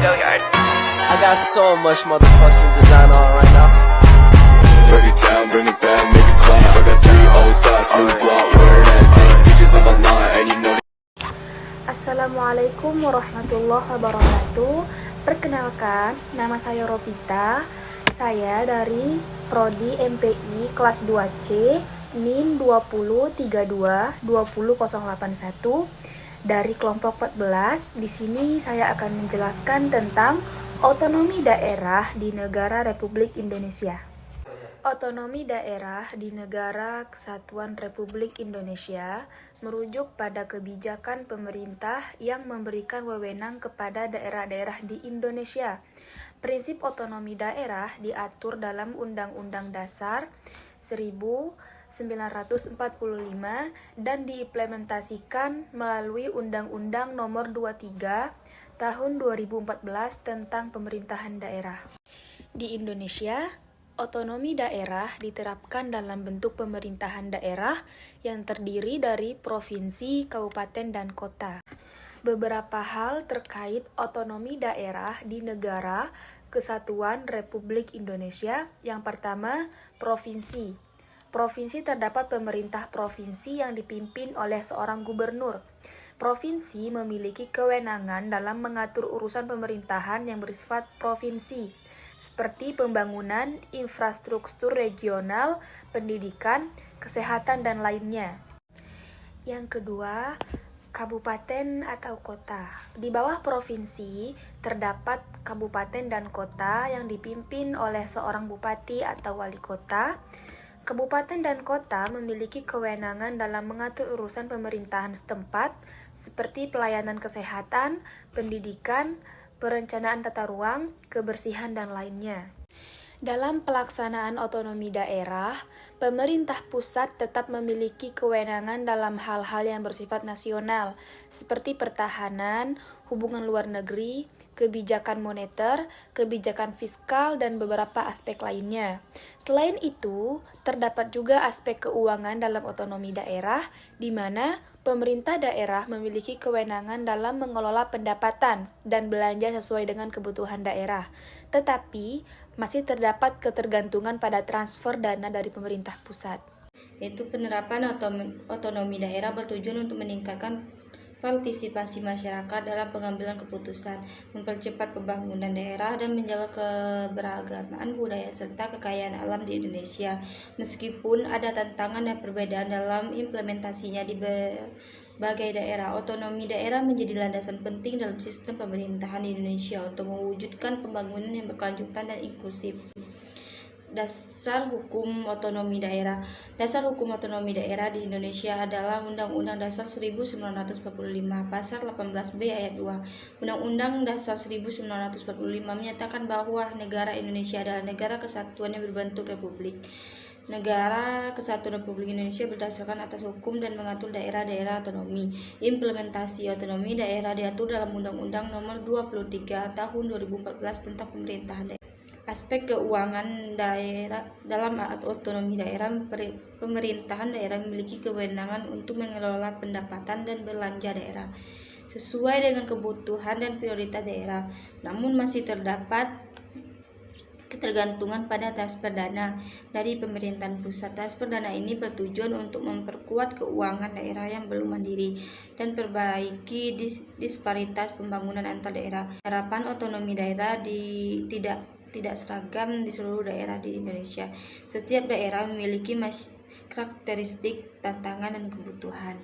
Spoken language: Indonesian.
I got so much motherfucking design on right now. Break it down, bring it back, make it clap. I got 3 old thoughts, new block, where that thing. Bitches on my line, and you know. Assalamualaikum warahmatullahi wabarakatuh. Perkenalkan, nama saya Ropita. Saya dari Prodi MPI kelas 2C, NIM 203220081 dari kelompok 14. Di sini saya akan menjelaskan tentang otonomi daerah di negara Republik Indonesia. Otonomi daerah di Negara Kesatuan Republik Indonesia merujuk pada kebijakan pemerintah yang memberikan wewenang kepada daerah-daerah di Indonesia. Prinsip otonomi daerah diatur dalam Undang-Undang Dasar 1945 dan diimplementasikan melalui Undang-Undang Nomor 23 Tahun 2014 tentang Pemerintahan Daerah. Di Indonesia, otonomi daerah diterapkan dalam bentuk pemerintahan daerah yang terdiri dari provinsi, kabupaten, dan kota. Beberapa hal terkait otonomi daerah di Negara Kesatuan Republik Indonesia. Yang pertama, provinsi. Provinsi terdapat pemerintah provinsi yang dipimpin oleh seorang gubernur. Provinsi memiliki kewenangan dalam mengatur urusan pemerintahan yang bersifat provinsi, seperti pembangunan infrastruktur regional, pendidikan, kesehatan, dan lainnya. Yang kedua, kabupaten atau kota. Di bawah provinsi terdapat kabupaten dan kota yang dipimpin oleh seorang bupati atau wali kota. Kabupaten dan kota memiliki kewenangan dalam mengatur urusan pemerintahan setempat, seperti pelayanan kesehatan, pendidikan, perencanaan tata ruang, kebersihan, dan lainnya. Dalam pelaksanaan otonomi daerah, pemerintah pusat tetap memiliki kewenangan dalam hal-hal yang bersifat nasional, seperti pertahanan, hubungan luar negeri, kebijakan moneter, kebijakan fiskal, dan beberapa aspek lainnya. Selain itu, terdapat juga aspek keuangan dalam otonomi daerah, di mana pemerintah daerah memiliki kewenangan dalam mengelola pendapatan dan belanja sesuai dengan kebutuhan daerah. Tetapi, masih terdapat ketergantungan pada transfer dana dari pemerintah pusat. Yaitu penerapan otonomi daerah bertujuan untuk meningkatkan partisipasi masyarakat dalam pengambilan keputusan, mempercepat pembangunan daerah, dan menjaga keberagaman budaya serta kekayaan alam di Indonesia. Meskipun ada tantangan dan perbedaan dalam implementasinya di berbagai daerah, otonomi daerah menjadi landasan penting dalam sistem pemerintahan di Indonesia untuk mewujudkan pembangunan yang berkelanjutan dan inklusif. Dasar hukum otonomi daerah. Dasar hukum otonomi daerah di Indonesia adalah Undang-Undang Dasar 1945 Pasal 18B Ayat 2. Undang-Undang Dasar 1945 menyatakan bahwa negara Indonesia adalah negara kesatuan yang berbentuk republik. Negara Kesatuan Republik Indonesia berdasarkan atas hukum dan mengatur daerah-daerah otonomi. Implementasi otonomi daerah diatur dalam Undang-Undang Nomor 23 Tahun 2014 tentang Pemerintahan Daerah. Aspek keuangan daerah. Dalam otonomi daerah, pemerintahan daerah memiliki kewenangan untuk mengelola pendapatan dan belanja daerah sesuai dengan kebutuhan dan prioritas daerah. Namun masih terdapat ketergantungan pada transfer dana dari pemerintahan pusat. Transfer dana ini bertujuan untuk memperkuat keuangan daerah yang belum mandiri dan perbaiki disparitas pembangunan antar daerah. Harapan otonomi daerah tidak seragam di seluruh daerah di Indonesia. Setiap daerah memiliki karakteristik, tantangan, dan kebutuhan.